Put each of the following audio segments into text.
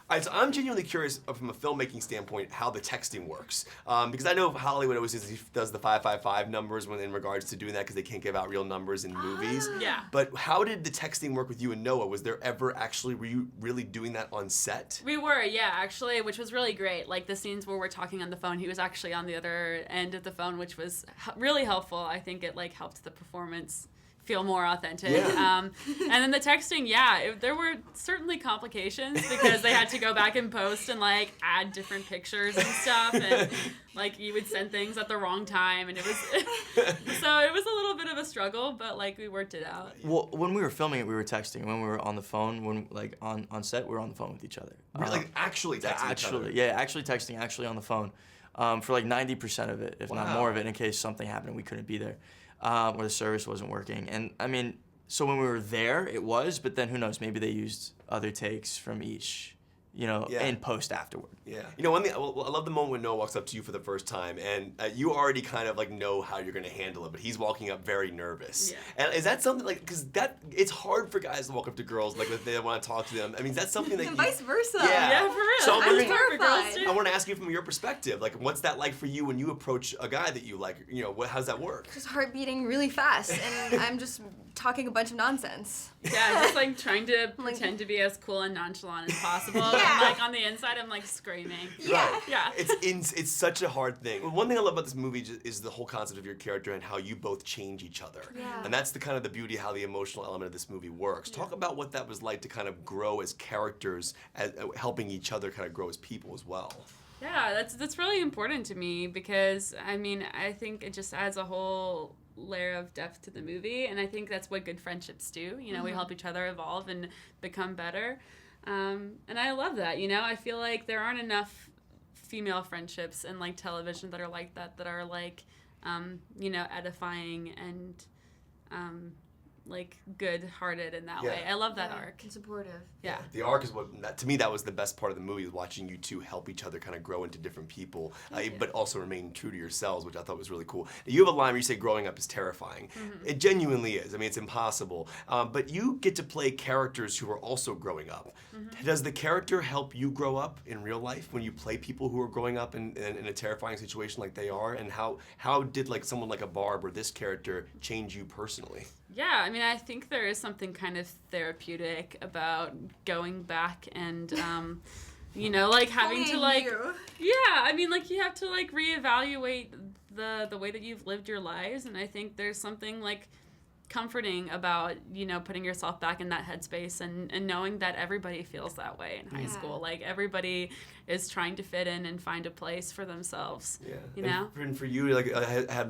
All right, so I'm genuinely curious from a filmmaking standpoint how the texting works. Because I know Hollywood always does the 555 numbers in regards to doing that because they can't give out real numbers in movies. Yeah. But how did the texting work with you and Noah? Was there ever were you really doing that on set? We were, yeah, actually, which was really great. Like the scenes where we're talking on the phone, he was actually on the other end of the phone, which was really helpful. I think it like helped the performance feel more authentic. Yeah. And then the texting, yeah, there were certainly complications because they had to go back and post and like add different pictures and stuff, and like you would send things at the wrong time, and it was so it was a little bit of a struggle, but like we worked it out. Well, when we were filming it, we were texting. When we were on the phone, when like on set, we were on the phone with each other. Like actually texting each other? Yeah, actually texting, actually on the phone. For like 90% of it, if not more of it, in case something happened and we couldn't be there. Or the service wasn't working. And I mean, so when we were there, it was, but then who knows, maybe they used other takes from each, in post afterward. Yeah. One thing, I love the moment when Noah walks up to you for the first time, and you already kind of like know how you're going to handle it, but he's walking up very nervous. Yeah. And is that something like, because it's hard for guys to walk up to girls like if they want to talk to them. I mean, is that something that and vice versa. Yeah, for real. So I'm terrified. I want to ask you from your perspective, like what's that like for you when you approach a guy that you like, how's that work? Just heart beating really fast, and I'm just talking a bunch of nonsense. Yeah, just like trying to pretend to be as cool and nonchalant as possible. And like on the inside, I'm like screaming. Yeah. Right. Yeah. It's such a hard thing. One thing I love about this movie is the whole concept of your character and how you both change each other. Yeah. And that's the kind of the beauty of how the emotional element of this movie works. Yeah. Talk about what that was like to kind of grow as characters, helping each other kind of grow as people as well. Yeah, that's really important to me because I mean I think it just adds a whole layer of depth to the movie, and I think that's what good friendships do. We help each other evolve and become better, and I love that. I feel like there aren't enough female friendships in like television that are like that are like edifying and like good-hearted in that way. I love that arc. And supportive. Yeah. The arc is to me, that was the best part of the movie, was watching you two help each other kind of grow into different people, but also remain true to yourselves, which I thought was really cool. You have a line where you say growing up is terrifying. Mm-hmm. It genuinely is. I mean, it's impossible. But you get to play characters who are also growing up. Mm-hmm. Does the character help you grow up in real life when you play people who are growing up in a terrifying situation like they are? And how did like someone like a Barb or this character change you personally? Yeah, I mean, I think there is something kind of therapeutic about going back and, like having to like, I mean, like you have to like reevaluate the way that you've lived your lives, and I think there's something like comforting about putting yourself back in that headspace and knowing that everybody feels that way in high school. Like everybody is trying to fit in and find a place for themselves. Yeah. And for you, like,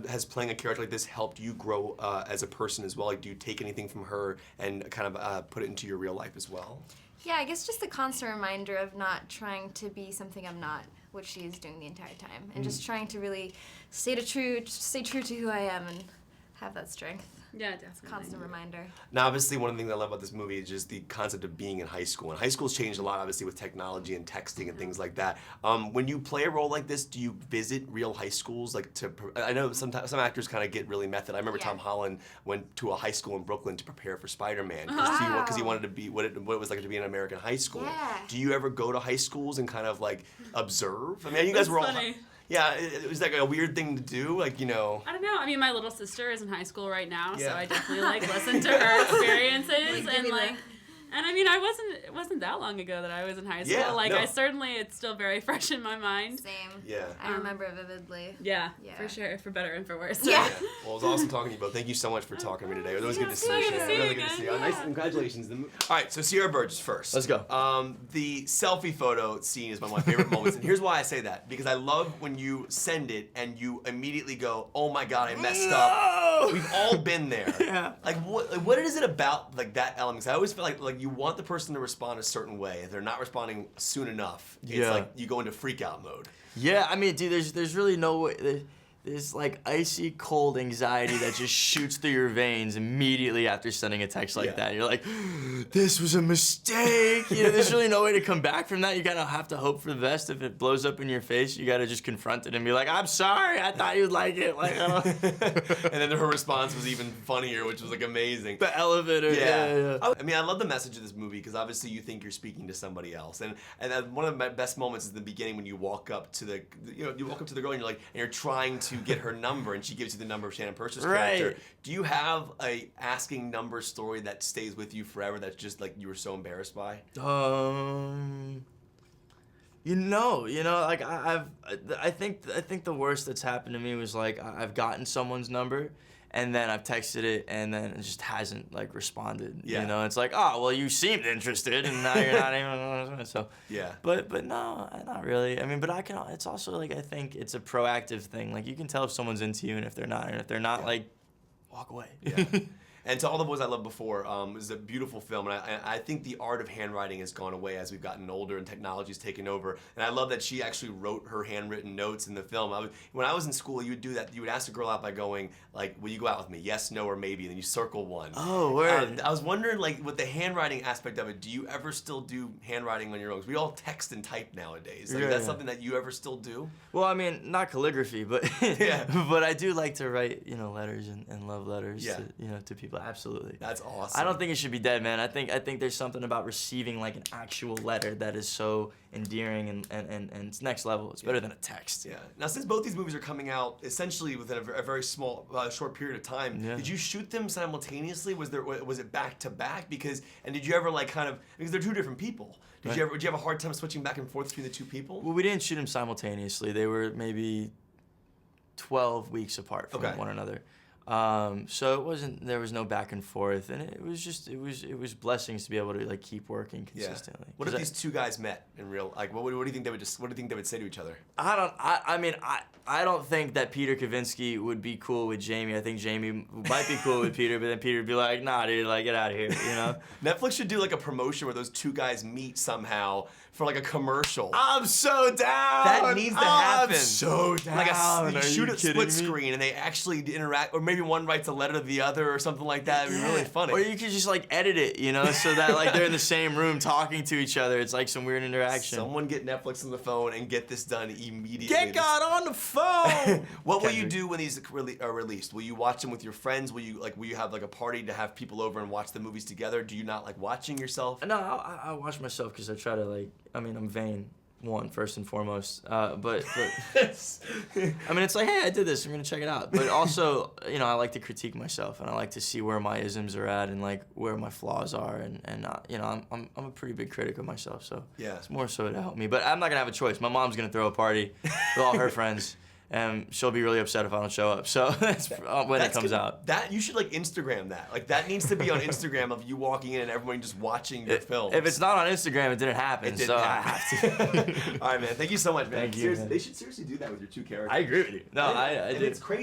has playing a character like this helped you grow as a person as well? Like, do you take anything from her and kind of put it into your real life as well? Yeah, I guess just the constant reminder of not trying to be something I'm not, which she is doing the entire time, and just trying to really stay true to who I am and have that strength. Yeah, definitely. Constant reminder. Now, obviously, one of the things I love about this movie is just the concept of being in high school. And high school's changed a lot, obviously, with technology and texting and things like that. When you play a role like this, do you visit real high schools? I know some actors kind of get really method. I remember Tom Holland went to a high school in Brooklyn to prepare for Spider-Man because he wanted to be what it was like to be in an American high school. Yeah. Do you ever go to high schools and kind of like observe? I mean, you guys were all. Funny. Yeah, it was like a weird thing to do, like, I don't know. I mean, my little sister is in high school right now, so I definitely like listen to her experiences and like. And I mean, it wasn't that long ago that I was in high school. It's still very fresh in my mind. Same. Yeah. I remember it vividly. Yeah, for sure, for better and for worse. Yeah. Well, it was awesome talking to you both. Thank you so much for talking to me today. It was always good to see you. Really good to see you. Nice, congratulations. All right, so Sierra Burgess first. Let's go. The selfie photo scene is one of my favorite moments, and here's why I say that. Because I love when you send it and you immediately go, "Oh my God, I messed up." We've all been there. Yeah. Like, what is it about like that element? Because I always feel like you want the person to respond a certain way. If they're not responding soon enough, it's like you go into freak out mode. Yeah, I mean, dude, there's really no way. this like icy cold anxiety that just shoots through your veins immediately after sending a text like that. You're like, this was a mistake. You know, there's really no way to come back from that. You gotta have to hope for the best. If it blows up in your face, you gotta just confront it and be like, I'm sorry, I thought you'd like it. Like, and then her response was even funnier, which was like amazing. The elevator. Yeah. I mean, I love the message of this movie because obviously you think you're speaking to somebody else, and one of my best moments is the beginning when you walk up to the girl and you're trying to get her number, and she gives you the number of Shannon Purser's character. Do you have a asking number story that stays with you forever that's just like you were so embarrassed by? Like I think the worst that's happened to me was like I've gotten someone's number and then I've texted it and then it just hasn't like responded. Yeah. You know, it's like, oh well, you seemed interested and now you're not even. So yeah. But no, not really. I mean, but it's also like I think it's a proactive thing. Like you can tell if someone's into you and if they're not, like walk away. Yeah. And To All the Boys I Loved Before is a beautiful film, and I think the art of handwriting has gone away as we've gotten older and technology's taken over. And I love that she actually wrote her handwritten notes in the film. When I was in school, you would do that. You would ask a girl out by going, like, will you go out with me? Yes, no, or maybe. And then you circle one. Oh, word. I was wondering, like, with the handwriting aspect of it, do you ever still do handwriting on your own? Because we all text and type nowadays. Like, is that something that you ever still do? Well, I mean, not calligraphy, but yeah. But I do like to write, letters and love letters to people. Absolutely. That's awesome. I don't think it should be dead, man. I think there's something about receiving like an actual letter that is so endearing and it's next level. It's better than a text. Yeah. Now, since both these movies are coming out essentially within a very small, short period of time, did you shoot them simultaneously? Was it back to back? Because did you ever because they're two different people. Did you have a hard time switching back and forth between the two people? Well, we didn't shoot them simultaneously. They were maybe 12 weeks apart from one another. So there was no back and forth, and it was blessings to be able to like keep working consistently. Yeah. What if these two guys met in real, like, what do you think they would say to each other? I don't think that Peter Kavinsky would be cool with Jamie. I think Jamie might be cool with Peter, but then Peter would be like, nah, dude, like, get out of here, you know? Netflix should do like a promotion where those two guys meet somehow for like a commercial. I'm so down. That needs to happen. I'm so down. Like you shoot a split screen and they actually interact, or maybe one writes a letter to the other or something like that. It'd be really funny. Or you could just like edit it, so that like they're in the same room talking to each other. It's like some weird interaction. Someone get Netflix on the phone and get this done immediately. Get God on the phone. What will you do when these are released? Will you watch them with your friends? Will you have like a party to have people over and watch the movies together? Do you not like watching yourself? No, I watch myself because I try to I'm vain. First and foremost, but I mean, it's like, hey, I did this. I'm gonna check it out. But also, I like to critique myself, and I like to see where my isms are at, and like where my flaws are, and I'm a pretty big critic of myself. So it's more so to help me. But I'm not gonna have a choice. My mom's gonna throw a party with all her friends. And she'll be really upset if I don't show up. So that's when it comes out. That you should Instagram that. Like that needs to be on Instagram of you walking in and everyone just watching your film. If it's not on Instagram, it didn't happen. I have to. All right, man. Thank you so much, man. Thank you. Seriously, they should seriously do that with your two characters. I agree with you. No, I did. It's crazy.